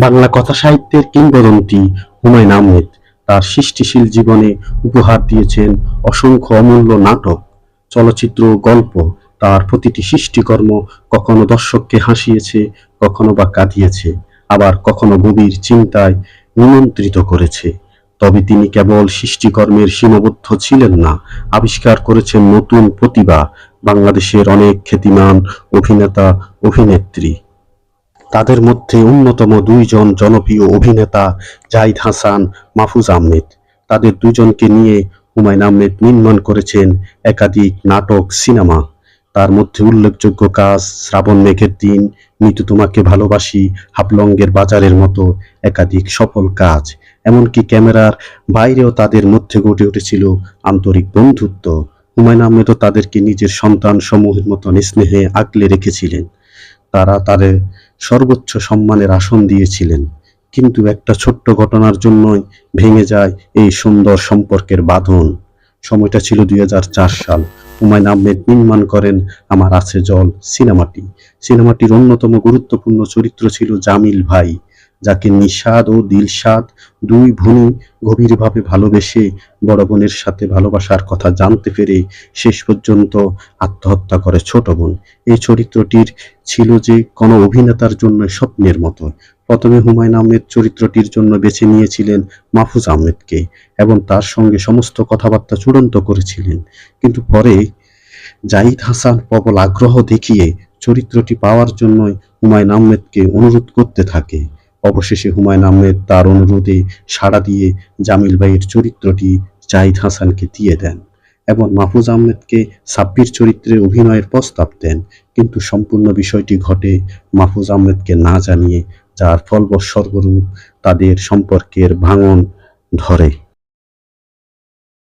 বাংলা কথা সাহিত্যের কিংবদন্তি হুমায়ূন আহমেদ তার সৃষ্টিশীল জীবনে উপহার দিয়েছেন অসংখ্য অমূল্য নাটক, চলচ্চিত্র, গল্প। তার প্রতিটি সৃষ্টিকর্ম কখনো দর্শককে হাসিয়েছে, কখনো বা কাঁদিয়েছে, আবার কখনো গভীর চিন্তায় নিমন্ত্রিত করেছে। তবে তিনি কেবল সৃষ্টিকর্মের সীমাবদ্ধ ছিলেন না, আবিষ্কার করেছেন নতুন প্রতিভা, বাংলাদেশের অনেক খ্যাতিমান অভিনেতা, অভিনেত্রী। তাদের মধ্যে অন্যতম দুইজন জনপ্রিয় অভিনেতা জাহিদ হাসান, মাহফুজ আহমেদ। তাদের দুজনকে নিয়ে হুমায়ূন আহমেদ নির্মাণ করেছেন একাধিক নাটক, সিনেমা। তার মধ্যে উল্লেখযোগ্য কাজ শ্রাবণ মেঘের দিন, মৃত্যু তোমাকে ভালোবাসি, হাফলংয়ের বাজারের মতো একাধিক সফল কাজ। এমনকি ক্যামেরার বাইরেও তাদের মধ্যে গড়ে উঠেছিল আন্তরিক বন্ধুত্ব। হুমায়ূন আহমেদও তাদেরকে নিজের সন্তান সমূহের মতন স্নেহে আগলে রেখেছিলেন। তারা তাদের সর্বোচ্চ সম্মানের আসন দিয়েছিলেন। কিন্তু একটা ছোট্ট ঘটনার জন্যই ভেঙে যায় এই সুন্দর সম্পর্কের বাঁধন। সময়টা ছিল ২০০৪ সাল। হুমায়ূন আহমেদ নির্মাণ করেন আমার আছে জল সিনেমাটি। সিনেমাটির অন্যতম গুরুত্বপূর্ণ চরিত্র ছিল জামিল ভাই, যাকে নিশাদ ও দিলশাদ দুই বোনই গভীরভাবে ভালোবেসে বড় বোনের সাথে ভালোবাসার কথা জানতে পেরে শেষ পর্যন্ত আত্মহত্যা করে ছোট বোন। এই চরিত্রটির ছিল যে কোনো অভিনেতার জন্য স্বপ্নের মতো। প্রথমে হুমায়ূন আহমেদ চরিত্রটির জন্য বেছে নিয়েছিলেন মাহফুজ আহমেদকে এবং তার সঙ্গে সমস্ত কথাবার্তা চূড়ান্ত করেছিলেন। কিন্তু পরে জাহিদ হাসান প্রবল আগ্রহ দেখিয়ে চরিত্রটি পাওয়ার জন্যই হুমায়ূন আহমেদকে অনুরোধ করতে থাকে। অবশেষে হুমায়ূন আহমেদ তার অনুরোধে সাড়া দিয়ে জামিল ভাইয়ের চরিত্রটি জাহিদ হাসানকে দিয়ে দেন এবং মাহফুজ আহমেদকে সাব্বির চরিত্রে অভিনয়ের প্রস্তাব দেন। কিন্তু সম্পূর্ণ বিষয়টি ঘটে মাহফুজ আহমেদকে না জানিয়ে, যার ফলবশরূপ তাদের সম্পর্কের ভাঙন ধরে।